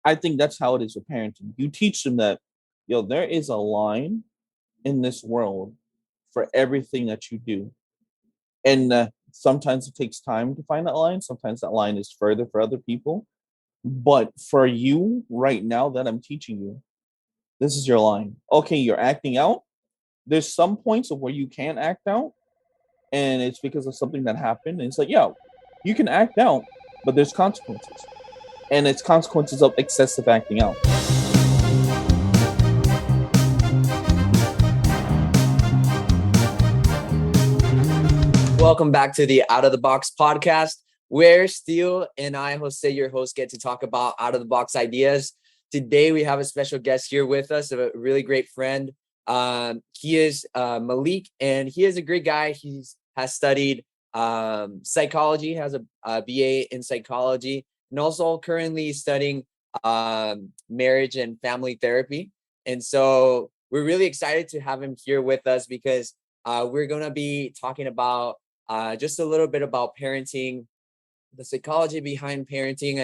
I think that's how it is with parenting. You teach them that, there is a line in this world for everything that you do. And sometimes it takes time to find that line. Sometimes that line is further for other people. But for you right now that I'm teaching you, this is your line. Okay, you're acting out. There's some points of where you can act out, and it's because of something that happened. And it's like, yeah, you can act out, but there's consequences. And it's consequences of excessive acting out. Welcome back to the Out of the Box podcast, where Steele and I, Jose, your host, get to talk about out of the box ideas. Today, we have a special guest here with us, a really great friend. He is Maalik, and he is a great guy. He has studied psychology, has a BA in psychology, and also currently studying marriage and family therapy. And so we're really excited to have him here with us because we're going to be talking about just a little bit about parenting, the psychology behind parenting,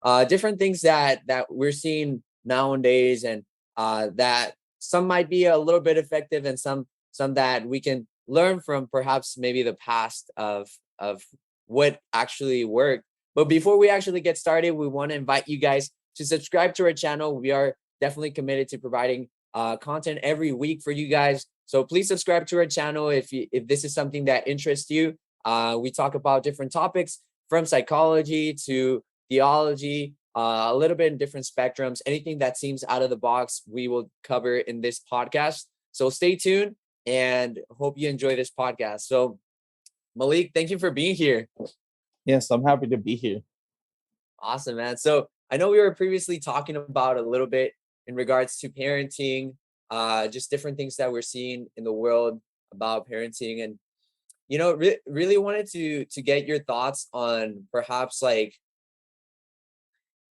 and different things that we're seeing nowadays, and that some might be a little bit effective, and some that we can learn from, perhaps maybe the past of what actually worked. But before we actually get started, we want to invite you guys to subscribe to our channel. We are definitely committed to providing content every week for you guys. So please subscribe to our channel if this is something that interests you. We talk about different topics from psychology to theology, a little bit in different spectrums. Anything that seems out of the box, we will cover in this podcast. So stay tuned and hope you enjoy this podcast. So Maalik, thank you for being here. Yes, I'm happy to be here. Awesome, man. So I know we were previously talking about a little bit in regards to parenting, just different things that we're seeing in the world about parenting, and really wanted to get your thoughts on perhaps, like,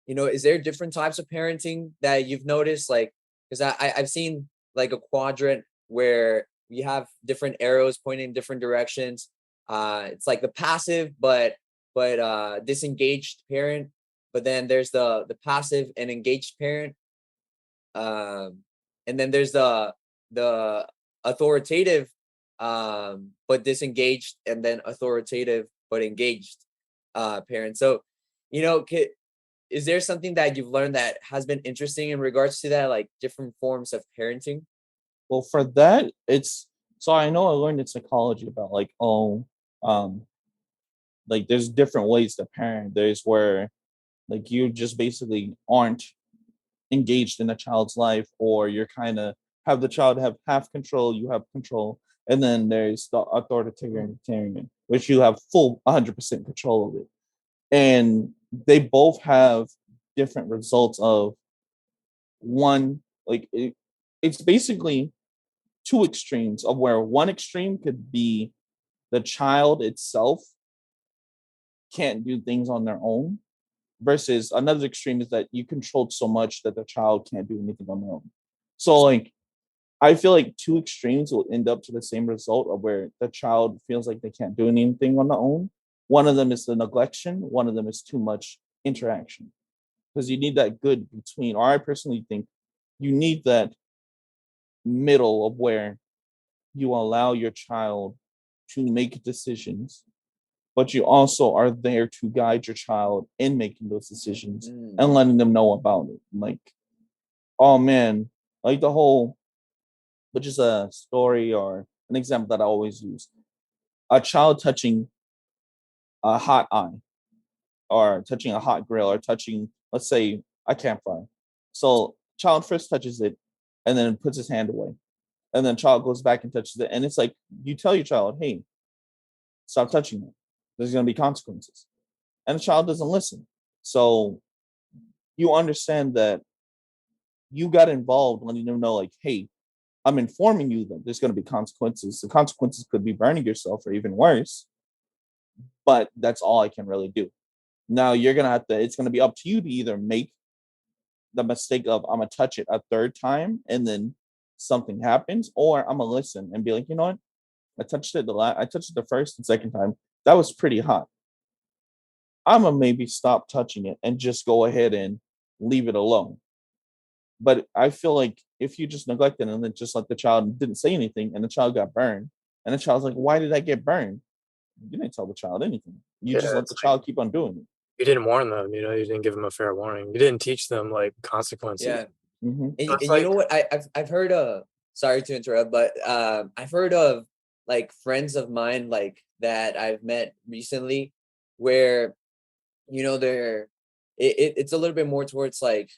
is there different types of parenting that you've noticed? Like, because I've seen like a quadrant where you have different arrows pointing in different directions. It's like the passive but disengaged parent, but then there's the passive and engaged parent, and then there's the authoritative but disengaged, and then authoritative but engaged parent. So is there something that you've learned that has been interesting in regards to that, like different forms of parenting? Well, for that, it's so I know I learned in psychology about um, like there's different ways to parent. There's where like you just basically aren't engaged in a child's life, or you're kind of have the child have half control, you have control, and then there's the authoritarian, which you have full 100% control of it. And they both have different results of one, it's basically two extremes of where one extreme could be the child itself can't do things on their own versus another extreme is that you controlled so much that the child can't do anything on their own. So like I feel like two extremes will end up to the same result of where the child feels like they can't do anything on their own. One of them is the neglection, one of them is too much interaction. Because you need that good between, or I personally think you need that middle of where you allow your child to make decisions, but you also are there to guide your child in making those decisions and letting them know about it. Like, oh man, like the whole, which is a story or an example that I always use. A child touching a hot eye or touching a hot grill or touching, let's say, a campfire. So child first touches it and then puts his hand away. And then child goes back and touches it. And it's like you tell your child, hey, stop touching it. There's gonna be consequences. And the child doesn't listen. So you understand that you got involved letting them know, like, hey, I'm informing you that there's going to be consequences. The consequences could be burning yourself or even worse, but that's all I can really do. Now you're going to have to, it's going to be up to you to either make the mistake of I'm going to touch it a third time and then something happens, or I'm going to listen and be like, you know what? I touched it the first and second time. That was pretty hot. I'm going to maybe stop touching it and just go ahead and leave it alone. But I feel like if you just neglect it and then just let the child didn't say anything and the child got burned, and the child's like, why did I get burned? You didn't tell the child anything. You Yeah, just let it's the like child keep on doing it. you didn't warn them, you know, you didn't give them a fair warning. You didn't teach them like consequences. Yeah. Mm-hmm. So it's And you like, know what? I've heard of, sorry to interrupt, but I've heard of like friends of mine like that I've met recently where they're it's a little bit more towards like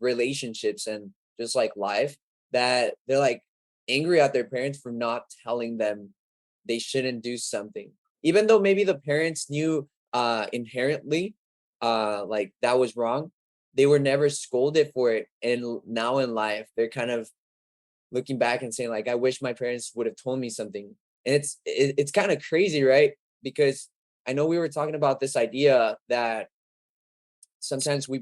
relationships and just like life, that they're like angry at their parents for not telling them they shouldn't do something, even though maybe the parents knew inherently like that was wrong. They were never scolded for it, and now in life they're kind of looking back and saying like, I wish my parents would have told me something. And it's kind of crazy, right? Because I know we were talking about this idea that sometimes we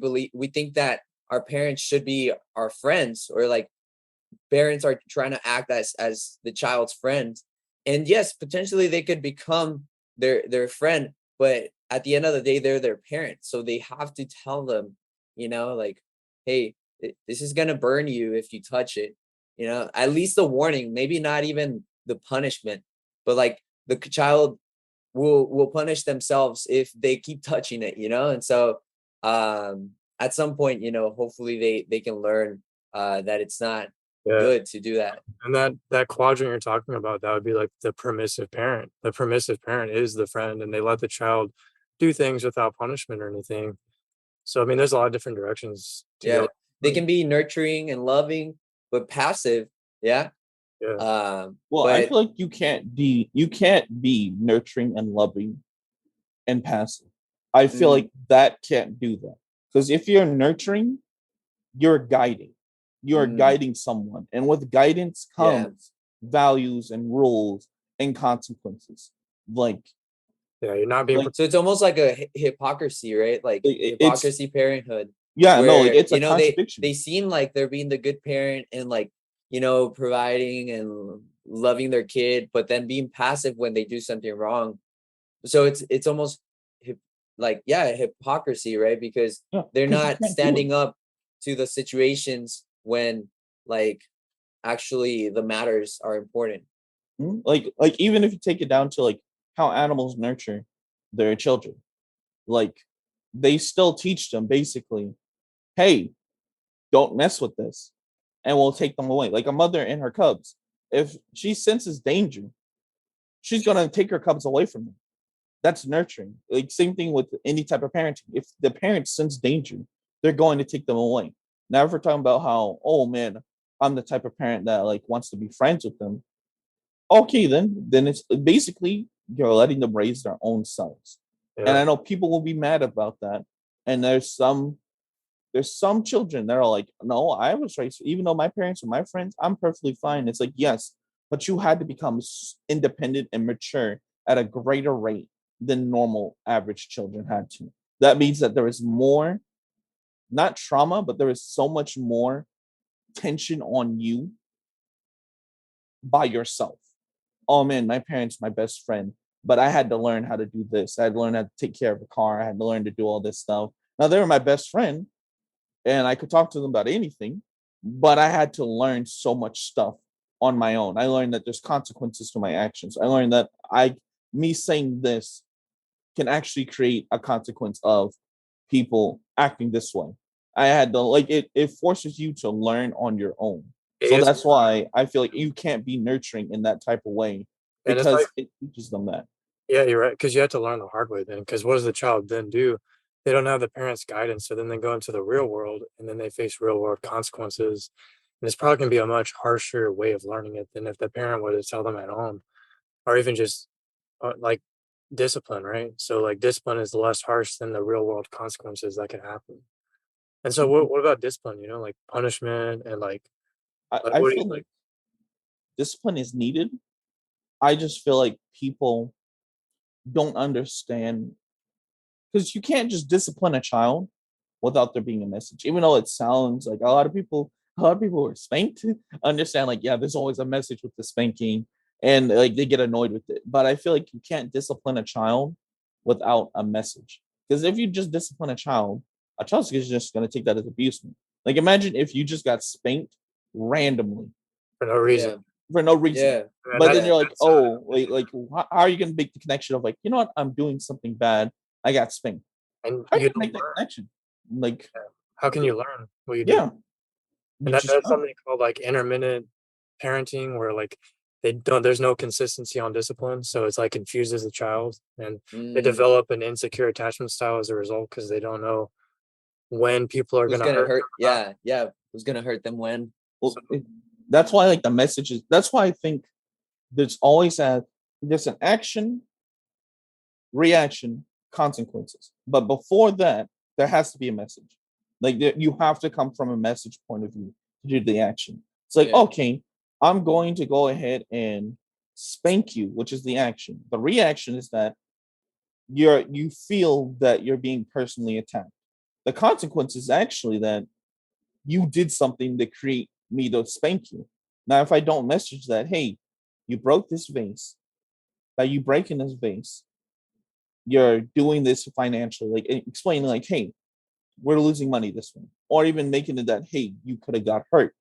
think that our parents should be our friends, or like parents are trying to act as the child's friend. And yes, potentially they could become their friend, but at the end of the day they're their parents, so they have to tell them, like, hey, this is going to burn you if you touch it. At least the warning, maybe not even the punishment, but like the child will punish themselves if they keep touching it. And so at some point, hopefully they can learn that it's not yeah. good to do that. And that quadrant you're talking about, that would be like the permissive parent. The permissive parent is the friend, and they let the child do things without punishment or anything. So I mean, there's a lot of different directions to Yeah, go. they can be nurturing and loving, but passive. Yeah. Yeah, Well, I But feel like you can't be nurturing and loving and passive. I feel mm, like that can't do that. Because if you're nurturing, you're guiding. You're mm, guiding someone. And with guidance yeah. comes values and rules and consequences. Like yeah, you're not being like So it's almost like a hypocrisy, right? Like it's hypocrisy parenthood, yeah, no, like where it's a contradiction. they seem like they're being the good parent and like providing and loving their kid, but then being passive when they do something wrong. So it's almost like, yeah, hypocrisy, right? Because Yeah, they're because you not can't do it. standing up to the situations when like actually the matters are important. Like even if you take it down to like how animals nurture their children, like they still teach them basically, hey, don't mess with this, and we'll take them away. Like a mother and her cubs, if she senses danger, she's gonna take her cubs away from them. That's nurturing. Like same thing with any type of parenting. If the parents sense danger, they're going to take them away. Now, if we're talking about how, oh man, I'm the type of parent that like wants to be friends with them, okay, then it's basically you're letting them raise their own selves. And yeah. I know people will be mad about that. And there's some children that are like, no, I was raised, even though my parents are my friends, I'm perfectly fine. It's like, yes, but you had to become independent and mature at a greater rate than normal average children had to. That means that there is more, not trauma, but there is so much more tension on you by yourself. Oh man, my parents, my best friend, but I had to learn how to do this. I had to learn how to take care of a car. I had to learn to do all this stuff. Now they were my best friend, and I could talk to them about anything, but I had to learn so much stuff on my own. I learned that there's consequences to my actions. I learned that me saying this can actually create a consequence of people acting this way. I had to like it forces you to learn on your own. It So is, that's why I feel like you can't be nurturing in that type of way and it's like, because it teaches them that. yeah, you're right, because you have to learn the hard way then. Because what does the child then do? They don't have the parents' guidance, so then they go into the real world, and then they face real world consequences. And it's probably gonna be a much harsher way of learning it than if the parent would have tell them at home, or even just like discipline, right? So like discipline is less harsh than the real world consequences that can happen. And so Mhm. what about discipline? You know, like punishment and I, like I what do you feel like? like discipline is needed. I just feel like people don't understand because you can't just discipline a child without there being a message. Even though it sounds like a lot of people who are spanked understand like, yeah, there's always a message with the spanking, and like they get annoyed with it. But I feel like you can't discipline a child without a message. Because if you just discipline a child, a child is just going to take that as abuse. Like, imagine if you just got spanked randomly for no reason. Yeah. for no reason. Yeah. But then you're like, that's, oh, how are you going to make the connection of like, you know what, I'm doing something bad. I got spanked. and How are you you going to don't make that learn. connection? Like, How can you learn what you did? yeah, you And just that's don't. something called like intermittent parenting, where like there's no consistency on discipline, so it's like confuses the child, and they Mm. develop an insecure attachment style as a result because they don't know when people are Who's gonna gonna hurt hurt? them or not. Yeah, yeah. Who's gonna hurt them when? Well, So that's why like the messages. That's why I think there's an action, reaction, consequences. But before that, there has to be a message. Like you have to come from a message point of view to do the action. It's like, Yeah. okay, I'm going to go ahead and spank you, which is the action. The reaction is that you feel that you're being personally attacked. The consequence is actually that you did something to create me to spank you. Now, if I don't message that, hey, you broke this vase, by you breaking this vase, you're doing this financially, like explaining, like, hey, we're losing money this way, or even making it that, hey, you could have got hurt.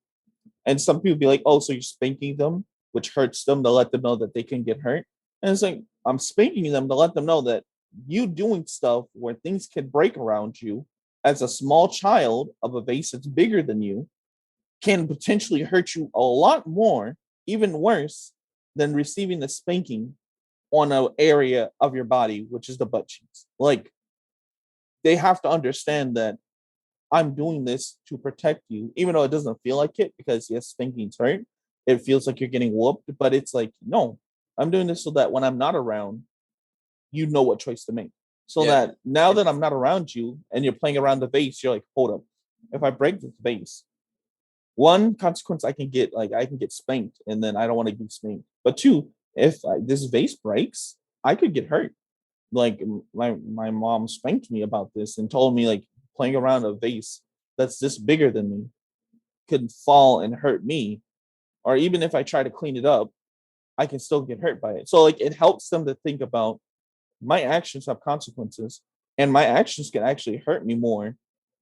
And some people be like, oh, so you're spanking them, which hurts them to let them know that they can get hurt. And it's like, I'm spanking them to let them know that you doing stuff where things can break around you as a small child of a vase that's bigger than you can potentially hurt you a lot more, even worse than receiving the spanking on an area of your body, which is the butt cheeks. Like, they have to understand that I'm doing this to protect you, even though it doesn't feel like it, because yes, spanking's hurt. It feels like you're getting whooped, but it's like, no, I'm doing this so that when I'm not around, you know what choice to make. So Yeah. that now that I'm not around you and you're playing around the base, you're like, hold up. If I break this base, one consequence I can get spanked, and then I don't want to be spanked. But two, if this vase breaks, I could get hurt. Like my mom spanked me about this and told me like playing around a vase that's this bigger than me could fall and hurt me, or even if I try to clean it up, I can still get hurt by it. So like it helps them to think about my actions have consequences, and my actions can actually hurt me more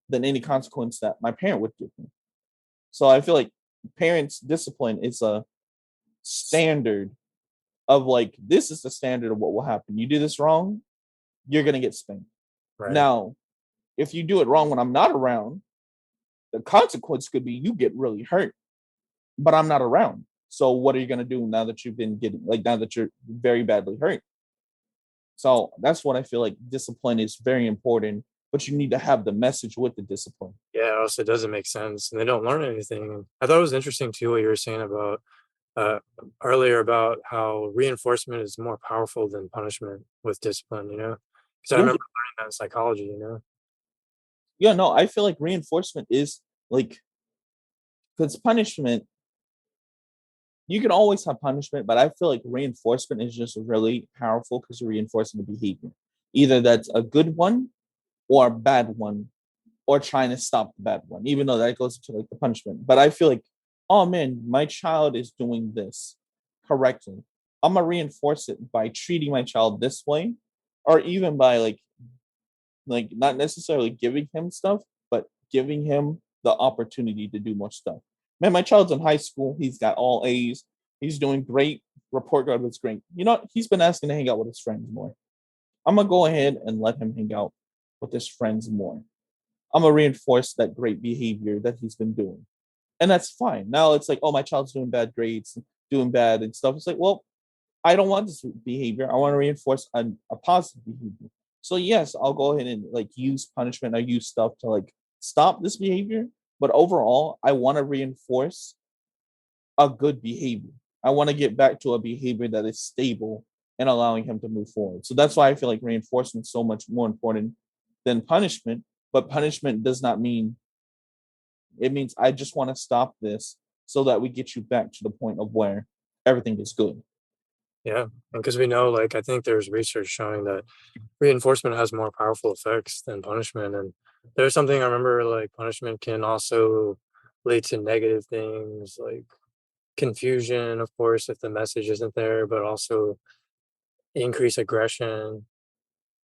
than any consequence that my parent would give me. So I feel like parents' discipline is a standard of like this is the standard of what will happen. You do this wrong, you're gonna get spanked. right. Now, if you do it wrong when I'm not around, the consequence could be you get really hurt, but I'm not around. So what are you gonna do now that you've been getting like now that you're very badly hurt? So that's what I feel like discipline is very important, but you need to have the message with the discipline. Yeah, else it doesn't make sense, and they don't learn anything. I thought it was interesting too what you were saying about uh, earlier about how reinforcement is more powerful than punishment with discipline. Because I Yeah. remember learning that in psychology. Yeah, no, I feel like reinforcement is like because punishment, you can always have punishment, but I feel like reinforcement is just really powerful because you're reinforcing the behavior. Either that's a good one or a bad one, or trying to stop the bad one, even though that goes into like the punishment. But I feel like, oh man, my child is doing this correctly. I'm gonna reinforce it by treating my child this way, or even by like not necessarily giving him stuff, but giving him the opportunity to do more stuff. Man, my child's in high school. He's got all A's. He's doing great. Report card was great. You know, he's been asking to hang out with his friends more. I'm gonna go ahead and let him hang out with his friends more. I'm gonna reinforce that great behavior that he's been doing. And that's fine. Now it's like, oh, my child's doing bad grades, doing bad and stuff. It's like, well, I don't want this behavior. I want to reinforce a positive behavior. So yes, I'll go ahead and like use punishment. I use stuff to like stop this behavior. But overall, I want to reinforce a good behavior. I want to get back to a behavior that is stable and allowing him to move forward. So that's why I feel like reinforcement is so much more important than punishment. But punishment does not mean it means I just want to stop this so that we get you back to the point of where everything is good. Yeah, because we know, like, I think there's research showing that reinforcement has more powerful effects than punishment. And there's something I remember, like, punishment can also lead to negative things, like confusion, of course, if the message isn't there, but also increase aggression.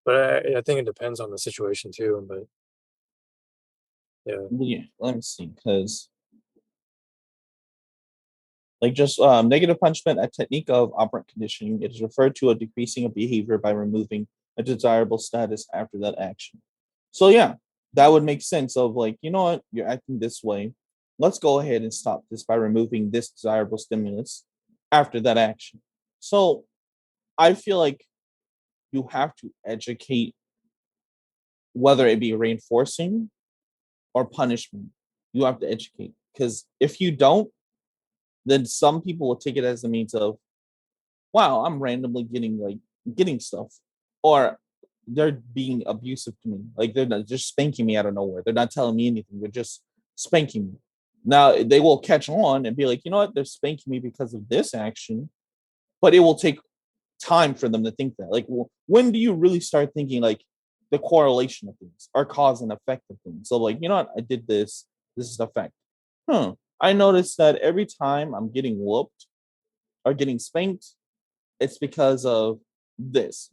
But I think it depends on the situation too. But Yeah. Yeah, let me see, because like just negative punishment, a technique of operant conditioning. It is referred to a decreasing of behavior by removing a desirable status after that action. So yeah, that would make sense of like, you know what, you're acting this way. Let's go ahead and stop this by removing this desirable stimulus after that action. So I feel like you have to educate, whether it be reinforcing or punishment. You have to educate, because if you don't, then some people will take it as a means of, wow, I'm randomly getting stuff, or they're being abusive to me. Like they're not just spanking me out of nowhere. They're not telling me anything. They're just spanking me. Now they will catch on and be like, you know what? They're spanking me because of this action, but it will take time for them to think that. Like, when do you really start thinking like the correlation of things or cause and effect of things? So, like, you know what? I did this. This is the effect. I noticed that every time I'm getting whooped or getting spanked, it's because of this.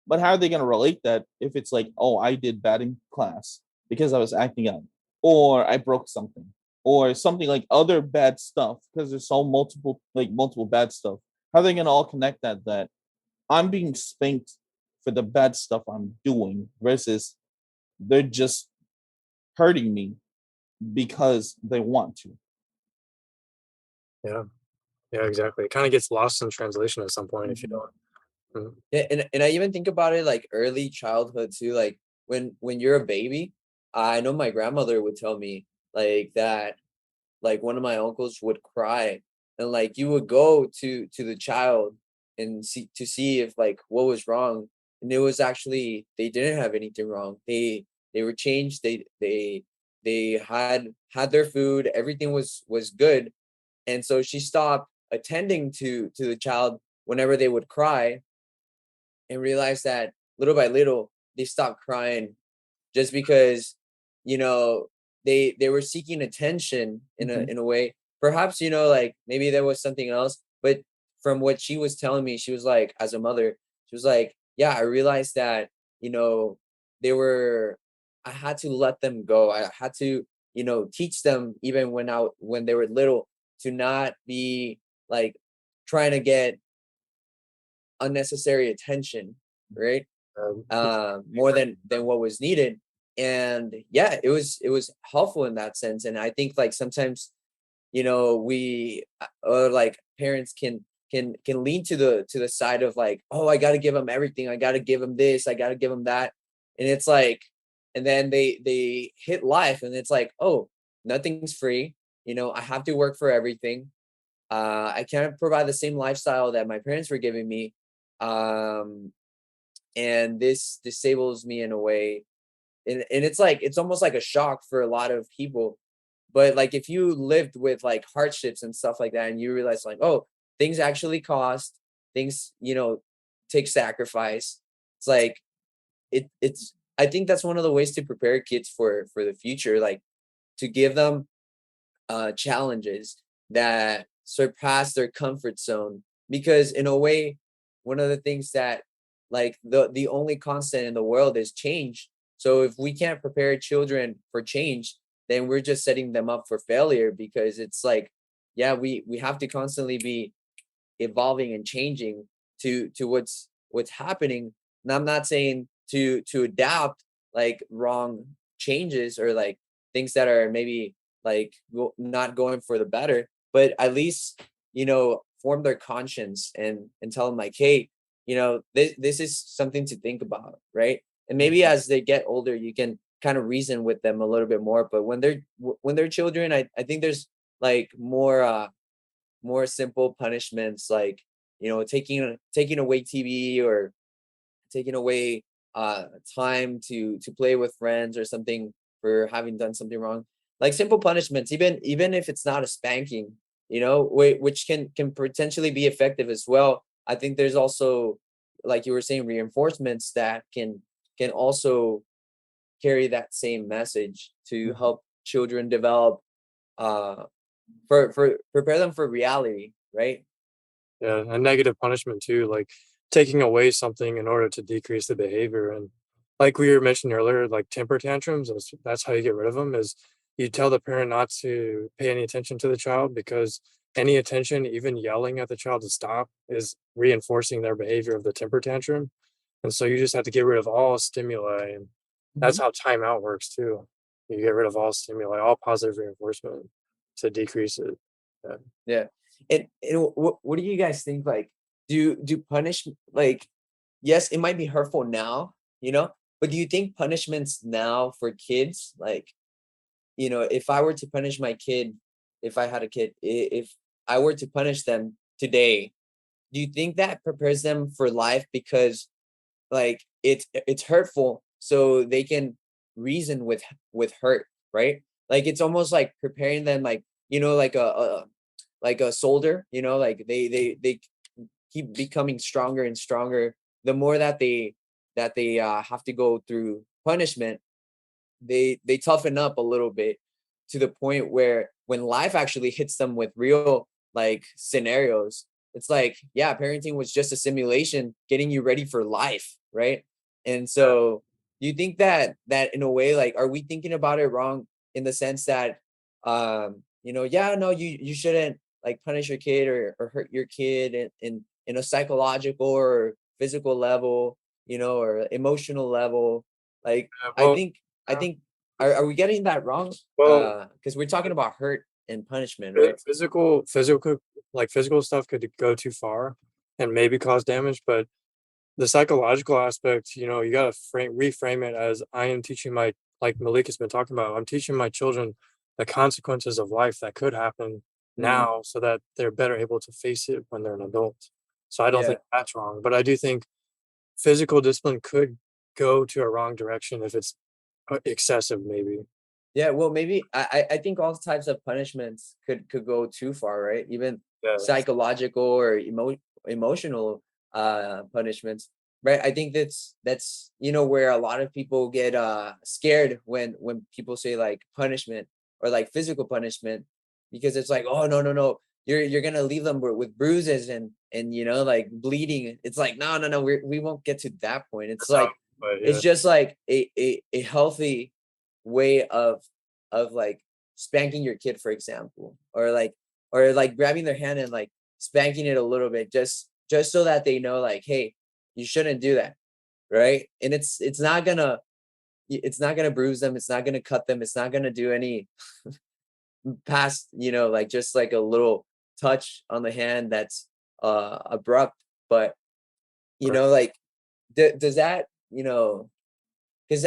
But how are they going to relate that if it's like, oh, I did bad in class because I was acting out, or I broke something, or something like other bad stuff, because there's so multiple bad stuff. How are they going to all connect that I'm being spanked for the bad stuff I'm doing versus they're just hurting me because they want to? Yeah. Yeah, exactly. It kind of gets lost in translation at some point if you Mhm. don't. Mhm. Yeah, and I even think about it like early childhood too. Like when you're a baby, I know my grandmother would tell me like that, like one of my uncles would cry, and like you would go to the child and see if like what was wrong, and it was actually they didn't have anything wrong. They were changed. They had their food. Everything was good, and so she stopped attending to the child whenever they would cry, and realized that little by little they stopped crying just because, you know, they were seeking attention Mhm. in a way. Perhaps, like maybe there was something else, but from what she was telling me, she was like, as a mother, she was like, yeah, I realized that, you know, they were I had to let them go. I had to, teach them even when they were little, to not be like trying to get unnecessary attention, right? It's More than what was needed. And yeah, it was helpful in that sense. And I think like sometimes, we or like parents can lean to the side of like, oh, I got to give them everything, I got to give them this, I got to give them that. And it's like, and then they hit life, and it's like, oh, nothing's free. I have to work for everything. I can't provide the same lifestyle that my parents were giving me. um and this disables me in a way. And it's like, it's almost like a shock for a lot of people. But like if you lived with like hardships and stuff like that, and you realize like, oh, things actually cost, things, take sacrifice. It's like, it's I think that's one of the ways to prepare kids for the future, like to give them challenges that surpass their comfort zone. Because in a way, one of the things that, like, the only constant in the world is change. So if we can't prepare children for change, then we're just setting them up for failure. Because it's like, yeah, we have to constantly be evolving and changing to what's happening. And I'm not saying to adapt like wrong changes, or like things that are maybe like not going for the better, but at least, form their conscience and tell them like, hey, this is something to think about, right? And maybe as they get older, you can kind of reason with them a little bit more. But when they're children, I think there's like more simple punishments, like, taking away TV, or taking away time to play with friends or something, for having done something wrong. Like simple punishments, even if it's not a spanking, which can potentially be effective as well. I think there's also, like you were saying, reinforcements that can also carry that same message to Mhm. help children develop, uh for prepare them for reality, right? yeah, a negative punishment too, like taking away something in order to decrease the behavior. And like we were mentioning earlier, like temper tantrums, that's how you get rid of them, is you tell the parent not to pay any attention to the child, because any attention, even yelling at the child to stop, is reinforcing their behavior of the temper tantrum. And so you just have to get rid of all stimuli. And that's Mhm. how timeout works too. You get rid of all stimuli, all positive reinforcement to decrease it. Yeah. Yeah. And what do you guys think? Like, do punish like, yes, it might be hurtful now, but do you think punishments now for kids, like, if I were to punish my kid, if I had a kid, if I were to punish them today, do you think that prepares them for life? Because like it's hurtful, so they can reason with hurt, right? Like it's almost like preparing them, like like a soldier, like they keep becoming stronger and stronger the more that they have to go through punishment. They toughen up a little bit to the point where when life actually hits them with real like scenarios, it's like, yeah, parenting was just a simulation getting you ready for life, right? And so do you think that in a way, like, are we thinking about it wrong in the sense that yeah, no, you shouldn't like punish your kid or hurt your kid in a psychological or physical level, or emotional level. Like I Well, think I yeah. think are we getting that wrong? Well, Because we're talking about hurt and punishment, right? physical stuff could go too far and maybe cause damage, but the psychological aspect, you got to reframe it as, I am teaching like Malik has been talking about, I'm teaching my children the consequences of life that could happen Mm, now, so that they're better able to face it when they're an adult. So I don't yeah. think that's wrong, but I do think physical discipline could go to a wrong direction if it's excessive, maybe. Yeah, well, maybe I think all types of punishments could go too far, right? Even Yeah. psychological or emotional punishments, right? I think that's where a lot of people get scared when people say like punishment or like physical punishment, because it's like, oh, no, no, no, you're gonna leave them with bruises and like bleeding. It's like, no, no, no, we won't get to that point. It's No, like but it's yeah. just like a healthy way of like spanking your kid, for example, or like grabbing their hand and like spanking it a little bit, just so that they know, like, hey, you shouldn't do that, right? And it's not gonna bruise them, it's not gonna cut them, it's not gonna do any past, like just like a little touch on the hand that's abrupt. But Right. like does that, because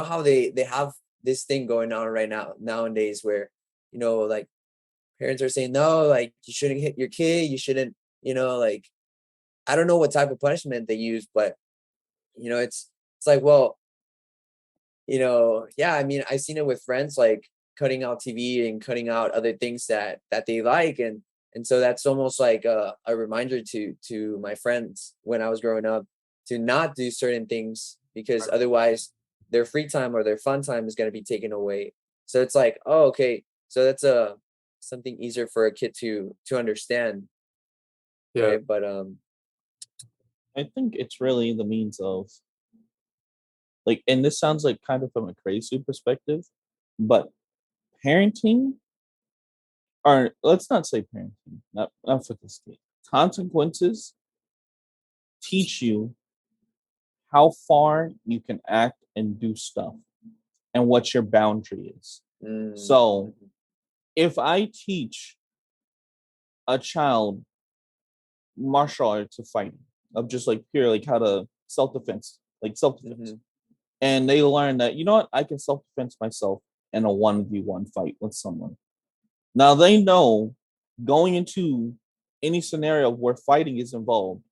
how they have this thing going on right now nowadays where like parents are saying, no, like you shouldn't hit your kid, you shouldn't, like, I don't know what type of punishment they use, but it's like, well, yeah, I mean, I've seen it with friends, like cutting out TV and cutting out other things that they like, and so that's almost like a reminder to my friends when I was growing up to not do certain things, because otherwise their free time or their fun time is going to be taken away. So it's like, oh, okay, so that's something easier for a kid to understand, Yeah. right? But I think it's really the means of like, and this sounds like kind of from a crazy perspective, but parenting, or let's not say parenting, not for this kid. Consequences teach you how far you can act and do stuff and what your boundary is. So mhm, if I teach a child martial arts of fighting, of just like pure like how to self defense, like self defense, mhm, and they learn that, you know what, I can self defense myself in a 1v1 fight with someone. Now they know going into any scenario where fighting is involved,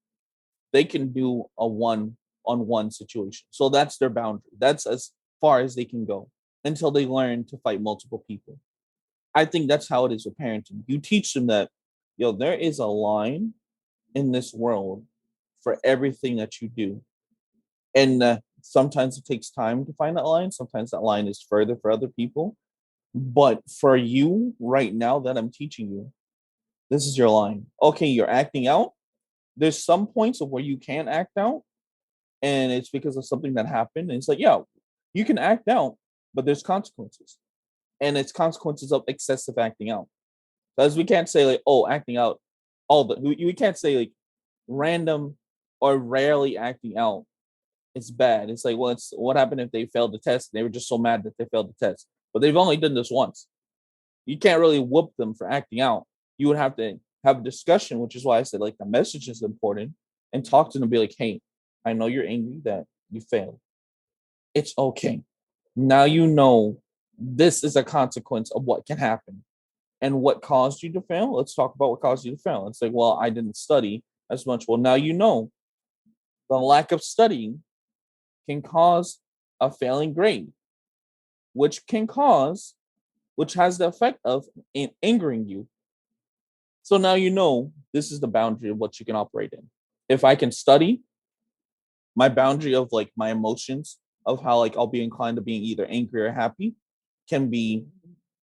they can do a one-on-one situation. So that's their boundary. That's as far as they can go until they learn to fight multiple people. I think that's how it is with parenting. You teach them that, there is a line in this world for everything that you do. And sometimes it takes time to find that line. Sometimes that line is further for other people. But for you right now that I'm teaching you, this is your line. Okay, you're acting out. There's some points of where you can act out, and it's because of something that happened. And it's like, yeah, you can act out, but there's consequences, and it's consequences of excessive acting out. Because we can't say like, oh, acting out all the we can't say like random or rarely acting out it's bad. It's like, well, it's what happened if they failed the test? They were just so mad that they failed the test, but they've only done this once. You can't really whoop them for acting out. You would have to have a discussion, which is why I said like the message is important, and talk to them and be like, hey, I know you're angry that you failed. It's okay. Now you know this is a consequence of what can happen and what caused you to fail. Let's talk about what caused you to fail. It's like, well, I didn't study as much. Well, now you know the lack of studying can cause a failing grade, which has the effect of angering you. So now you know this is the boundary of what you can operate in. If I can study, my boundary of like my emotions of how like I'll be inclined to being either angry or happy can be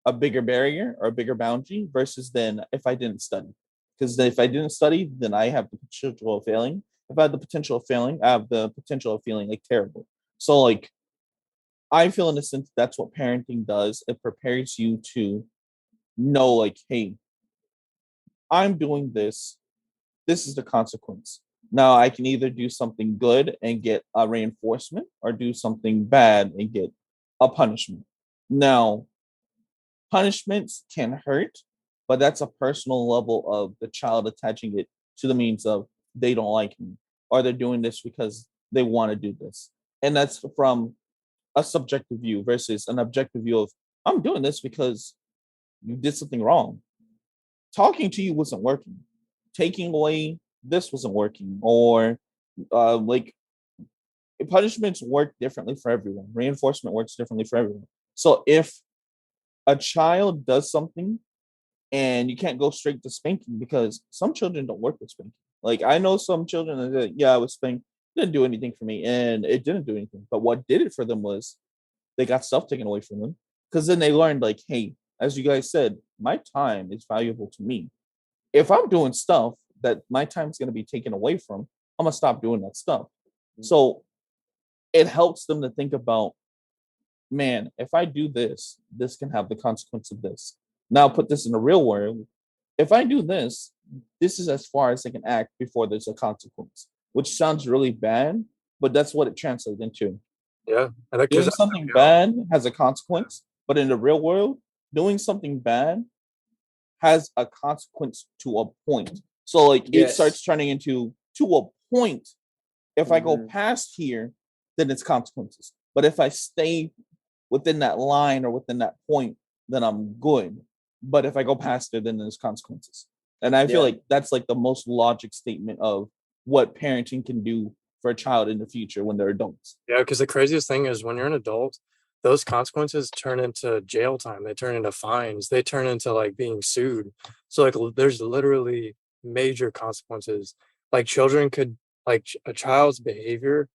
a bigger barrier or a bigger boundary versus then if I didn't study. Because if I didn't study, then I have the potential of failing. If I have the potential of failing, I have the potential of feeling like terrible. So like I feel in a sense that's what parenting does. It prepares you to know like, hey, I'm doing this. This is the consequence. Now I can either do something good and get a reinforcement or do something bad and get a punishment. Now, punishments can hurt, but that's a personal level of the child attaching it to the means of they don't like me or they're doing this because they want to do this. And that's from a subjective view versus an objective view of I'm doing this because you did something wrong. Talking to you wasn't working. Taking away this wasn't working. Or like punishments work differently for everyone. Reinforcement works differently for everyone. So if a child does something and you can't go straight to spanking because some children don't work with spanking. Like I know some children that yeah, I was spanked, didn't do anything for me, and it didn't do anything. But what did it for them was they got stuff taken away from them because then they learned like, hey, as you guys said, my time is valuable to me. If I'm doing stuff that my time is going to be taken away from, I'm gonna stop doing that stuff. So it helps them to think about, man, if I do this, this can have the consequence of this. Now put this in the real world. If I do this, this is as far as I can act before there's a consequence, which sounds really bad, but that's what it translates into. Yeah, I think Doing because something bad has a consequence, but in the real world, doing something bad has a consequence to a point. So like it starts Yes. turning into to a point. If I go Mhm. past here, then it's consequences. But if I stay within that line or within that point, then I'm good. But if I go past it, then there's consequences. And I feel Yeah. like that's like the most logic statement of what parenting can do for a child in the future when they're adults. Yeah, because the craziest thing is when you're an adult, those consequences turn into jail time. They turn into fines. They turn into like being sued. So like there's literally major consequences. Like children could like a child's behavior,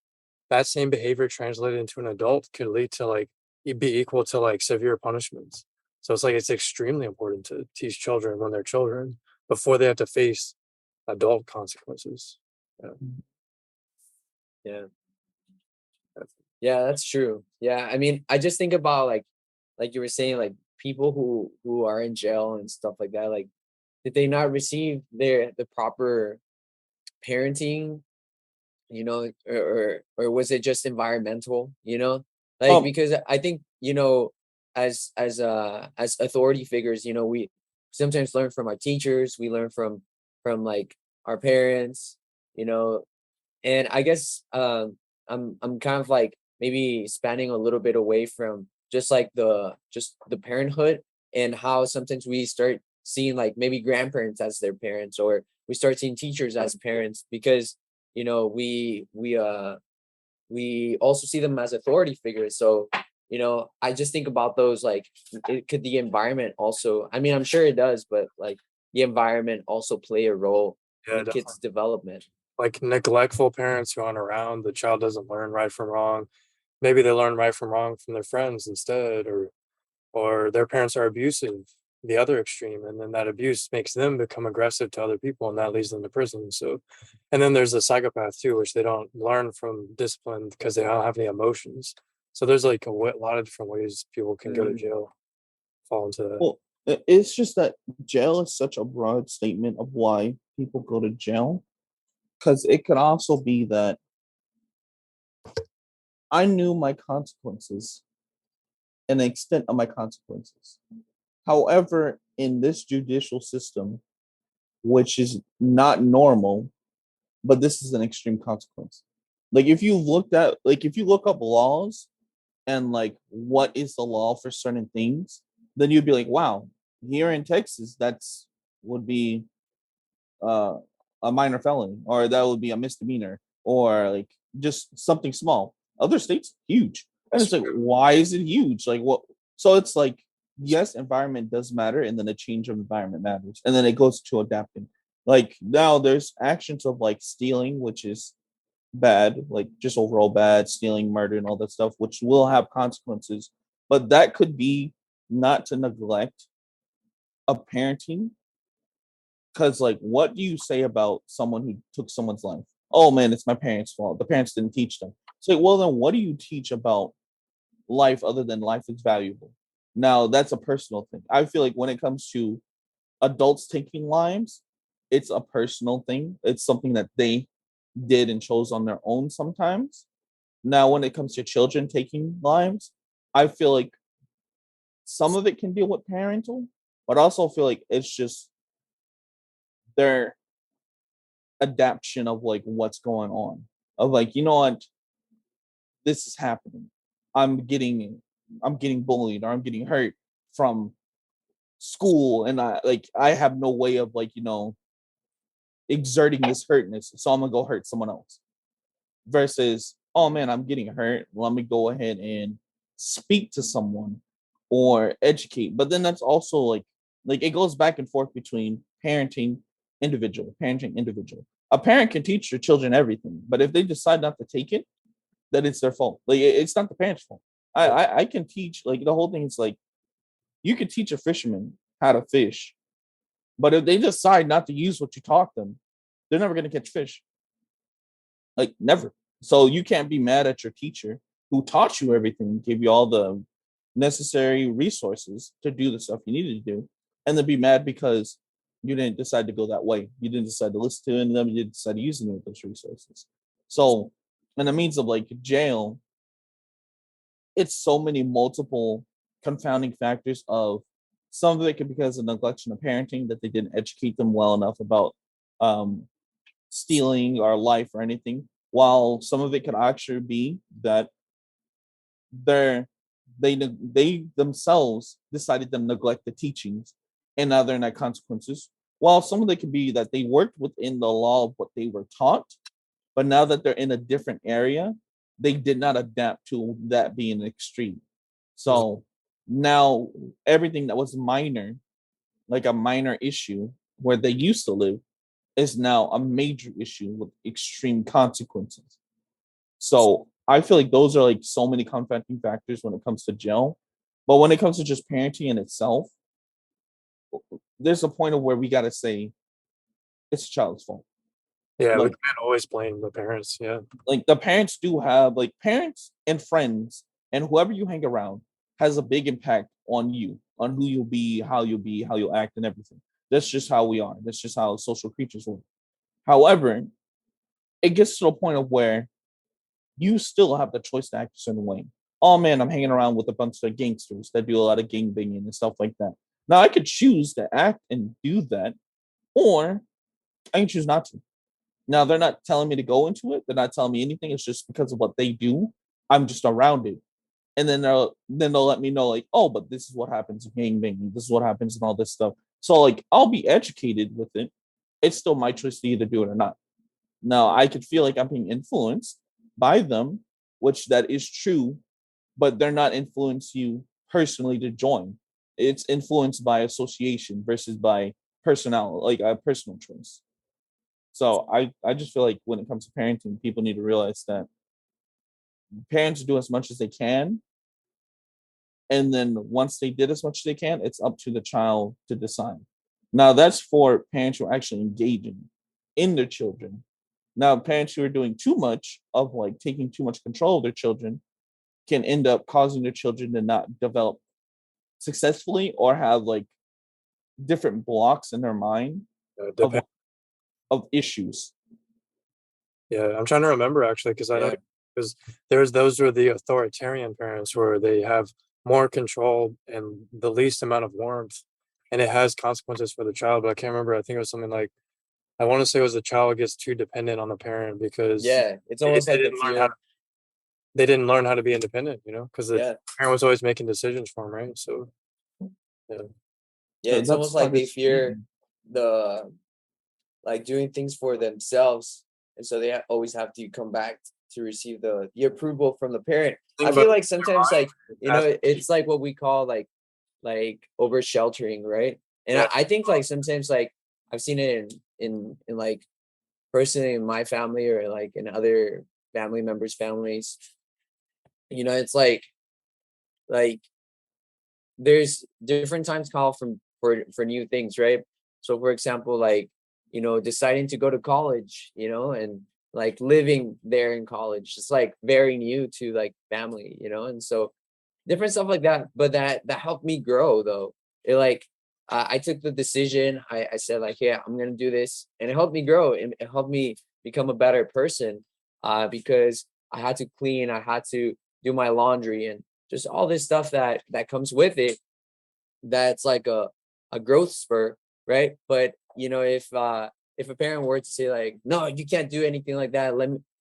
that same behavior translated into an adult could lead to like be equal to like severe punishments. So it's like it's extremely important to teach children when they're children before they have to face adult consequences. Yeah. Yeah. Yeah, that's true. Yeah, I mean, I just think about like you were saying, like people who are in jail and stuff like that. Like, did they not receive the proper parenting? You know, or was it just environmental? You know, like Um, because I think as authority figures, we sometimes learn from our teachers. We learn from like our parents. You know, and I guess I'm kind of like maybe spanning a little bit away from just the parenthood and how sometimes we start seeing like maybe grandparents as their parents, or we start seeing teachers as parents, because we also see them as authority figures. So I just think about those, like, could the environment also, I mean, I'm sure it does, but like the environment also play a role Yeah, in kids development. like neglectful parents who aren't around, the child doesn't learn right from wrong. Maybe they learn right from wrong from their friends instead, or their parents are abusive, the other extreme, and then that abuse makes them become aggressive to other people, and that leads them to prison. So, and then there's the psychopath too, which they don't learn from discipline because they don't have any emotions. So there's like a lot of different ways people can go to jail, fall into that. Well, it's just that jail is such a broad statement of why people go to jail. Because it could also be that I knew my consequences and the extent of my consequences. However, in this judicial system, which is not normal, but this is an extreme consequence. Like if you look up laws and like what is the law for certain things, then you'd be like, wow, here in Texas, that's would be uh, a minor felony, or that would be a misdemeanor, or like just something small. Other states, huge. And it's like, why is it huge? Like what? So it's like, yes, environment does matter, and then the change of environment matters, and then it goes to adapting. Like now, there's actions of like stealing, which is bad, like just overall bad, stealing, murder, and all that stuff, which will have consequences. But that could be not to neglect of parenting, because like, what do you say about someone who took someone's life? Oh man, it's my parents' fault. The parents didn't teach them. It's like, well, then what do you teach about life other than life is valuable? Now, that's a personal thing. I feel like when it comes to adults taking lives, it's a personal thing. It's something that they did and chose on their own sometimes. Now, when it comes to children taking lives, I feel like some of it can deal with parental, but I also feel like it's just their adaptation of like what's going on. Of like, you know what, this is happening. I'm getting I'm getting bullied, or I'm getting hurt from school, and I have no way of like, exerting this hurtness, so I'm gonna go hurt someone else. Versus, oh man, I'm getting hurt, let me go ahead and speak to someone or educate. But then that's also like it goes back and forth between parenting individual. A parent can teach their children everything, but if they decide not to take it, then it's their fault. Like it's not the parents' fault. I can teach, like, the whole thing is like, you can teach a fisherman how to fish, but if they decide not to use what you taught them, they're never going to catch fish. Like, never. So you can't be mad at your teacher who taught you everything, gave you all the necessary resources to do the stuff you needed to do, and then be mad because you didn't decide to go that way. You didn't decide to listen to them. You didn't decide to use any of those resources. So, in the means of like jail, it's so many multiple confounding factors of, some of it could be because of neglection of parenting, that they didn't educate them well enough about um, stealing or life or anything. While some of it could actually be that they're they themselves decided to neglect the teachings, and now they're in that consequences. While some of it could be that they worked within the law of what they were taught, but now that they're in a different area, they did not adapt to that being extreme. So now everything that was minor, like a minor issue where they used to live, is now a major issue with extreme consequences. So I feel like those are like so many confounding factors when it comes to jail. But when it comes to just parenting in itself, there's a point of where we got to say it's a child's fault. Yeah, we Like, can't always blame the parents. Yeah. like the parents do have, like, parents and friends and whoever you hang around has a big impact on you, on who you'll be, how you'll act and everything. That's just how we are. That's just how social creatures work. However, it gets to the point of where you still have the choice to act a certain way. Oh man, I'm hanging around with a bunch of gangsters that do a lot of gang banging and stuff like that. Now I could choose to act and do that, or I can choose not to. Now they're not telling me to go into it. They're not telling me anything. It's just because of what they do. I'm just around it, and then they'll let me know, like, oh, but this is what happens in gang banging. This is what happens and all this stuff. So like, I'll be educated with it. It's still my choice to either do it or not. Now I could feel like I'm being influenced by them, which that is true, but they're not influence you personally to join. It's influenced by association versus by personality, like a personal choice. So I just feel like when it comes to parenting, people need to realize that parents do as much as they can, and then once they did as much as they can, it's up to the child to decide. Now that's for parents who are actually engaging in their children. Now parents who are doing too much of like taking too much control of their children, can end up causing their children to not develop successfully or have like different blocks in their mind of Depend. issues. Yeah, I'm trying to remember actually because I know Yeah. because there's those are the authoritarian parents where they have more control and the least amount of warmth, and it has consequences for the child. But I can't remember. I think it was something like I want to say it was the child gets too dependent on the parent because Yeah. It's they, almost they like the didn't learn how fear. to, they didn't learn how to be independent. Because the Yeah. parent was always making decisions for them, right? So yeah, Yeah. So It's almost that's like they hardest for fear me. the like doing things for themselves, and so they always have to come back to receive the approval from the parent. think I about feel like sometimes, like, fast. it's like what we call like over sheltering, right? And Yeah, I think like sometimes, like, I've seen it in like personally in my family or like in other family members' families. It's like there's different times call from for new things, right? So for example, like, deciding to go to college, and like living there in college, it's like very new to like family, and so different stuff like that. But that helped me grow though. It like I took the decision. I said like, yeah, I'm gonna do this, and it helped me grow, and it helped me become a better person. Because I had to clean, I had to do my laundry, and just all this stuff that comes with it. That's like a growth spur, right? But if a parent were to say like, no, you can't do anything like that,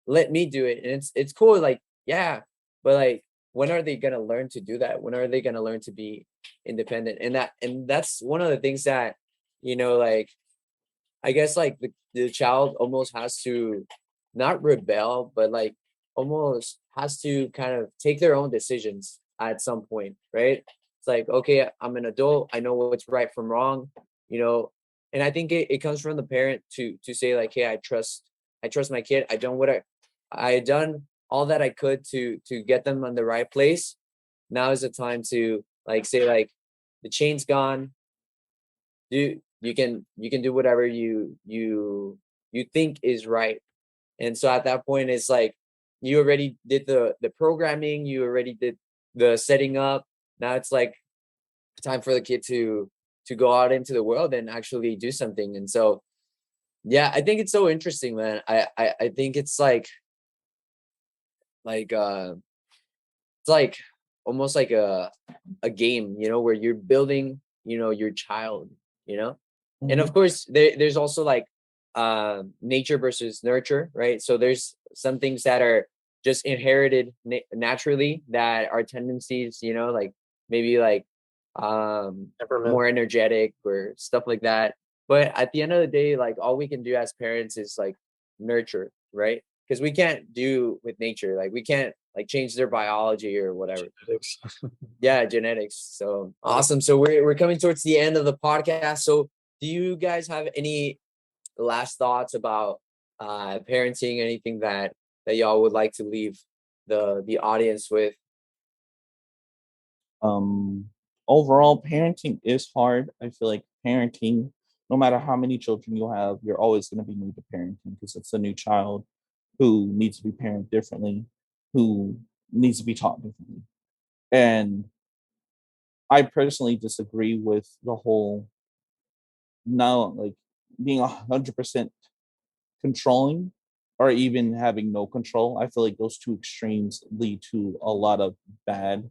let me do it, and it's cool, like, yeah, but like, when are they gonna learn to do that? When are they gonna learn to be independent? And that's one of the things that, like, I guess like the child almost has to not rebel, but like almost has to kind of take their own decisions at some point, right? It's like, okay, I'm an adult, I know what's right from wrong, you know, and I think it comes from the parent to say like, hey, I trust my kid. I done all that I could to get them on the right place. Now is the time to like say like the chain's gone. You can do whatever you think is right. And so at that point, it's like you already did the programming, you already did the setting up. Now it's like time for the kid to go out into the world and actually do something. And so, yeah, I think it's so interesting, man. I think like it's like almost like a game, where you're building, your child, you know and of Mhm. course there's also like nature versus nurture, right? So there's some things that are just inherited naturally, that are tendencies, like maybe like temperament. more energetic or stuff like that. But at the end of the day, like, all we can do as parents is like nurture, right? Because we can't do with nature, like we can't like change their biology or whatever. Genetics. Yeah, genetics. So Uh, awesome. So we're coming towards the end of the podcast. So do you guys have any last thoughts about parenting? Anything that y'all would like to leave the audience with? Um, Overall, parenting is hard. I feel like parenting, no matter how many children you have, you're always going to be new to parenting because it's a new child who needs to be parented differently, who needs to be taught differently. And I personally disagree with the whole now, like being 100% controlling or even having no control. I feel like those two extremes lead to a lot of bad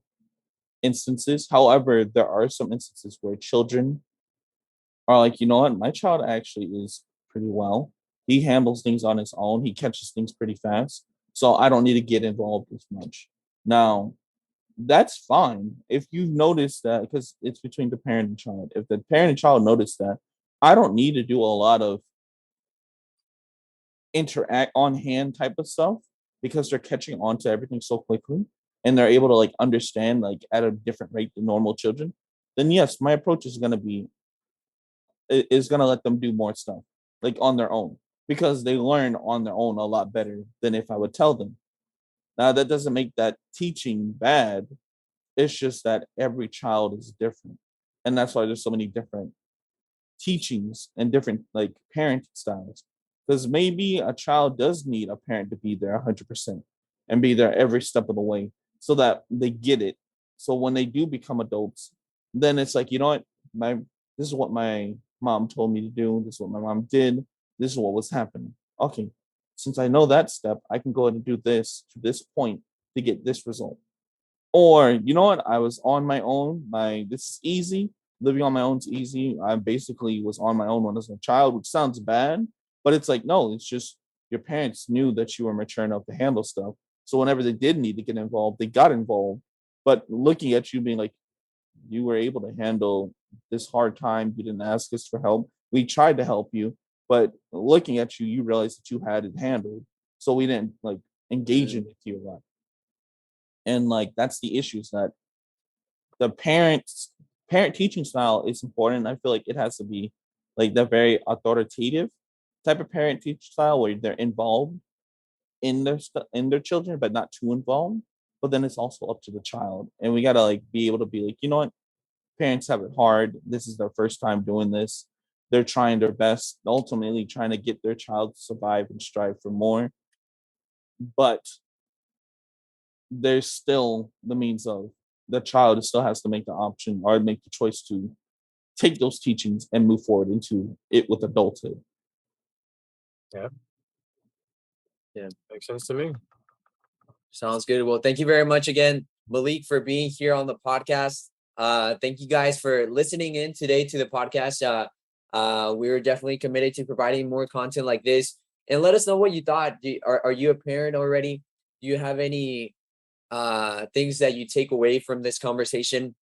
instances. However, there are some instances where children are like, you know what, my child actually is pretty well. He handles things on his own. He catches things pretty fast. So I don't need to get involved as much. Now, that's fine if you notice that because it's between the parent and child. If the parent and child notice that, I don't need to do a lot of interact on hand type of stuff because they're catching on to everything so quickly and they're able to like understand like at a different rate than normal children, then yes, my approach is gonna let them do more stuff like on their own because they learn on their own a lot better than if I would tell them. Now that doesn't make that teaching bad. It's just that every child is different. And that's why there's so many different teachings and different like parenting styles. Because maybe a child does need a parent to be there 100% and be there every step of the way. so that they get it. So when they do become adults, then it's like, you know what, my this is what my mom told me to do. This is what my mom did. This is what was happening. Okay, since I know that step, I can go ahead and do this to this point to get this result. Or you know what, I was on my own. This is easy. Living on my own is easy. I basically was on my own when I was a child, which sounds bad, but it's like, no, it's just your parents knew that you were mature enough to handle stuff. So whenever they did need to get involved, they got involved. But looking at you being like, you were able to handle this hard time. You didn't ask us for help. We tried to help you, but looking at you, you realized that you had it handled. So we didn't like engage in it to you a lot. And like that's the issues that the parent teaching style is important. I feel like it has to be like the very authoritative type of parent teaching style where they're involved in in their children, but not too involved. But then it's also up to the child, and we gotta like be able to be like, you know what, parents have it hard. This is their first time doing this. They're trying their best, ultimately trying to get their child to survive and strive for more. But there's still the means of the child still has to make the option or make the choice to take those teachings and move forward into it with adulthood. Yeah, Yeah. makes sense to me. Sounds good. Well, thank you very much again, Maalik, for being here on the podcast. Thank you guys for listening in today to the podcast. We're definitely committed to providing more content like this. And let us know what you thought. Are you a parent already? Do you have any things that you take away from this conversation?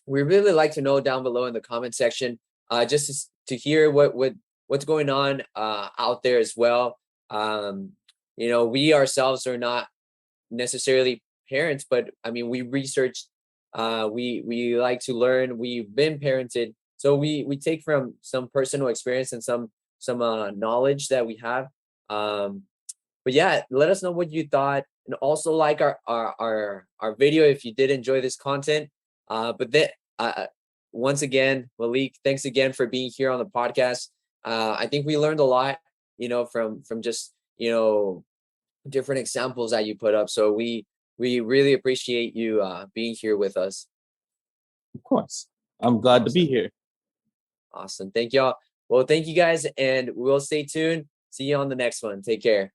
We really like to know down below in the comment section, just to hear what's going on out there as well. We ourselves are not necessarily parents, but I mean, we researched, we like to learn. We've been parented, so we take from some personal experience and some knowledge that we have. But yeah, let us know what you thought, and also like our video if you did enjoy this content. But then once again, Maalik, thanks again for being here on the podcast. I think we learned a lot, from just different examples that you put up. So we really appreciate you being here with us. Of course, I'm glad to Awesome. be here. Awesome. Thank y'all. Well, thank you guys, and we'll stay tuned. See you on the next one. Take care.